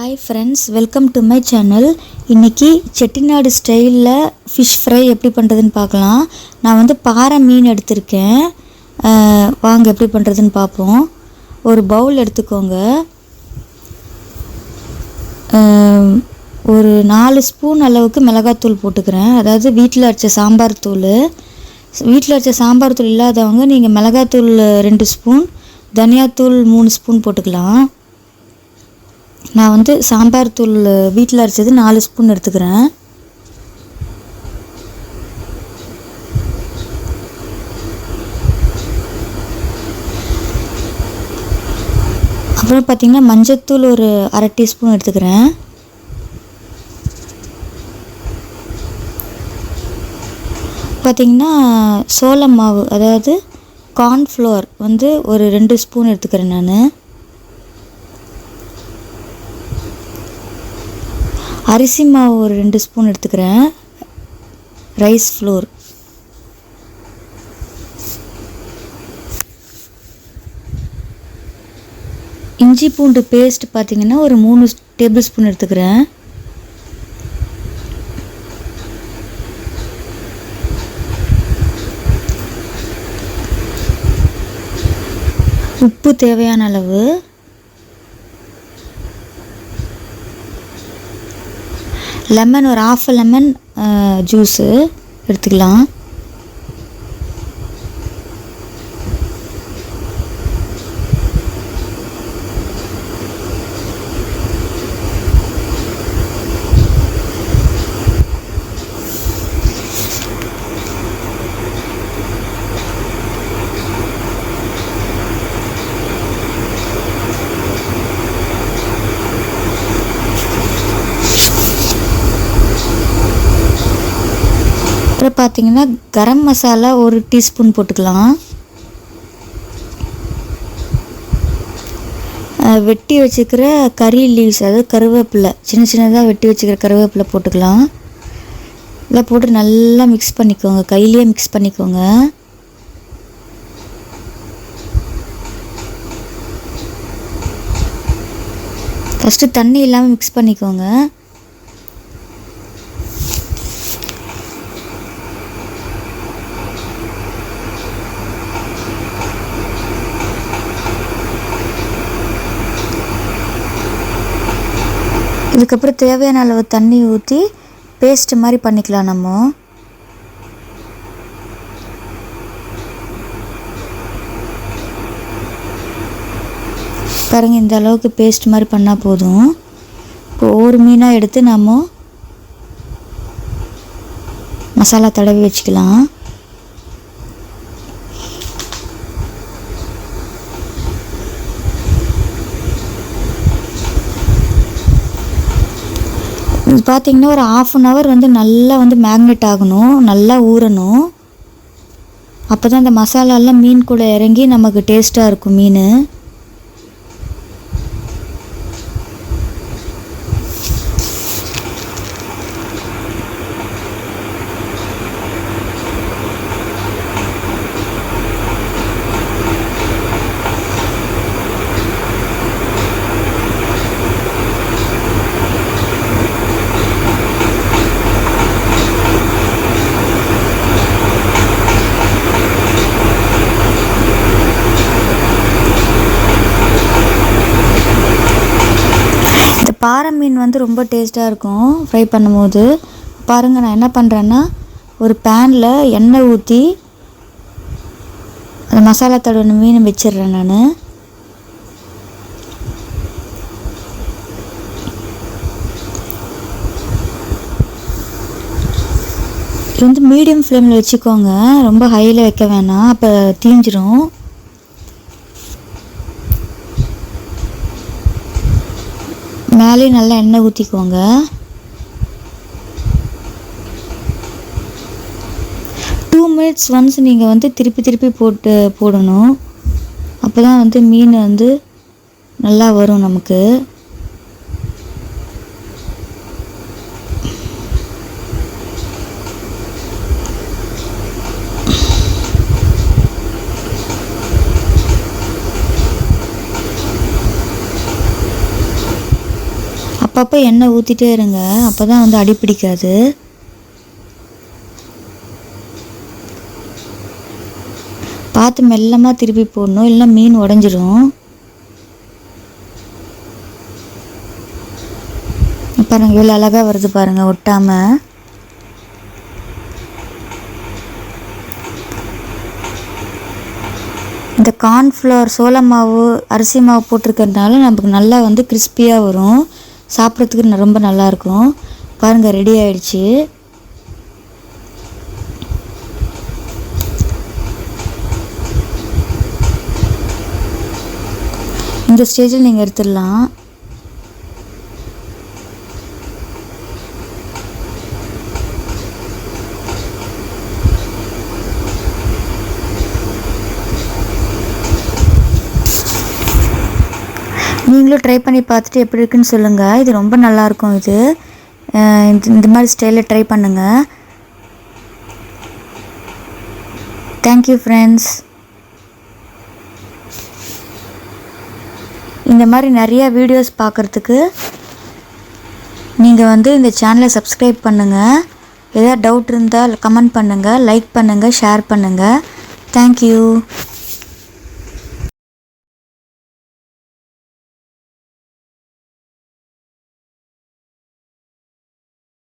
Hi friends, welcome to my channel. இன்னைக்கு செட்டிநாடு ஸ்டைல்ல fish fry எப்படி பண்றதுன்னு பார்க்கலாம். நான் வந்து பாறை மீன் எடுத்துர்க்கேன். வாங்க எப்படி பண்றதுன்னு பாப்போம். ஒரு பவுல் எடுத்துக்கோங்க. ஒரு 4 ஸ்பூன் அளவுக்கு மிளகாய் தூள் போட்டுக்கறேன். அதாவது வீட்ல அரைச்ச சாம்பார் தூள். வீட்ல அரைச்ச சாம்பார் தூள் இல்லாதவங்க நீங்க மிளகாய் தூள் 2 ஸ்பூன், தனியா தூள் 3 ஸ்பூன் போட்டுக்கலாம். நான் வந்து சாம்பார் தூள் வீட்ல அரைச்சது 4 ஸ்பூன் எடுத்துக்கறேன். அப்புறம் பாத்தீங்கன்னா மஞ்சள் தூள் ஒரு 1/2 டீஸ்பூன் எடுத்துக்கறேன். பாத்தீங்கன்னா சோள மாவு அதாவது corn flour வந்து ஒரு 2 ஸ்பூன் எடுத்துக்கறேன் நானு. அரிசி மாவு ஒரு 2 ஸ்பூன் எடுத்துக்கறேன். Rice floor. இஞ்சி பூண்டு பேஸ்ட் பாத்தீங்கன்னா ஒரு 3 டேபிள் ஸ்பூன் எடுத்துக்கறேன். உப்பு தேவையான அளவு. லெமன் ஒரு 1/2 லெமன் ஜூஸ் எடுத்துக்கலாம். அப்புறம் பார்த்தீங்கன்னா கரம் மசாலா ஒரு டீஸ்பூன் போட்டுக்கலாம். வெட்டி வச்சுக்கிற கறி லீவ்ஸ் அதாவது கருவேப்பிலை சின்ன சின்னதாக வெட்டி வச்சுக்கிற கருவேப்பிலை போட்டுக்கலாம். இதை போட்டு நல்லா மிக்ஸ் பண்ணிக்கோங்க, கையிலேயே மிக்ஸ் பண்ணிக்கோங்க. ஃபஸ்ட்டு தண்ணி இல்லாமல் மிக்ஸ் பண்ணிக்கோங்க. இதுக்கப்புறம் தேவையான அளவு தண்ணி ஊற்றி பேஸ்ட் மாதிரி பண்ணிக்கலாம் நம்ம. பாருங்க, இந்த அளவுக்கு பேஸ்ட் மாதிரி பண்ணால் போதும். இப்போ ஒவ்வொரு மீனாக எடுத்து நம்ம மசாலா தடவி வச்சுக்கலாம். இது பார்த்திங்கன்னா ஒரு 1/2 hour வந்து நல்லா வந்து மேக்னேட் ஆகணும், நல்லா ஊறணும். அப்போ தான் அந்த மசாலாலாம் மீன் கூட இறங்கி நமக்கு டேஸ்ட்டாக இருக்கும் மீன். பாறை மீன் வந்து ரொம்ப டேஸ்ட்டாக இருக்கும் ஃப்ரை பண்ணும்போது. பாருங்கள், நான் என்ன பண்ணுறேன்னா ஒரு பேனில் எண்ணெய் ஊற்றி அந்த மசாலா தடவின மீன் வச்சிடுறேன் நான். இது வந்து மீடியம் ஃப்ளேமில் வச்சுக்கோங்க, ரொம்ப ஹையில் வைக்க வேணாம், அப்போ தீஞ்சிரும். மேலே நல்லா எண்ணெய் ஊற்றிக்கோங்க. டூ மினிட்ஸ் ஒன்ஸ் நீங்கள் வந்து திருப்பி போடணும். அப்போ தான் வந்து மீன் வந்து நல்லா வரும் நமக்கு. அப்பப்போ எண்ணெய் ஊற்றிட்டே இருங்க, அப்போ தான் வந்து அடி பிடிக்காது. பார்த்து மெல்லமாக திருப்பி போடணும், இல்லைன்னா மீன் உடஞ்சிரும். பாருங்கள் இவ்வளோ அழகாக வருது பாருங்கள் ஒட்டாமல். இந்த கார்ன்ஃப்ளவர், சோள மாவு, அரிசி மாவு போட்டிருக்கிறதுனால நமக்கு நல்லா வந்து கிறிஸ்பியாக வரும், சாப்பிட்றதுக்கு ரொம்ப நல்லாயிருக்கும். பாருங்கள் ரெடி ஆயிடுச்சு. இந்த ஸ்டேஜில் நீங்கள் எடுத்துடலாம். நீங்களும் ட்ரை பண்ணி பார்த்துட்டு எப்படி இருக்குன்னு சொல்லுங்கள். இது ரொம்ப நல்லாயிருக்கும். இது இந்த மாதிரி ஸ்டைலில் ட்ரை பண்ணுங்கள். Thank you friends. இந்த மாதிரி நிறையா வீடியோஸ் பார்க்குறதுக்கு நீங்கள் வந்து இந்த சேனலை சப்ஸ்கிரைப் பண்ணுங்கள். எதாவது டவுட் இருந்தால் கமெண்ட் பண்ணுங்கள், லைக் பண்ணுங்கள், ஷேர் பண்ணுங்கள். தேங்க்யூ.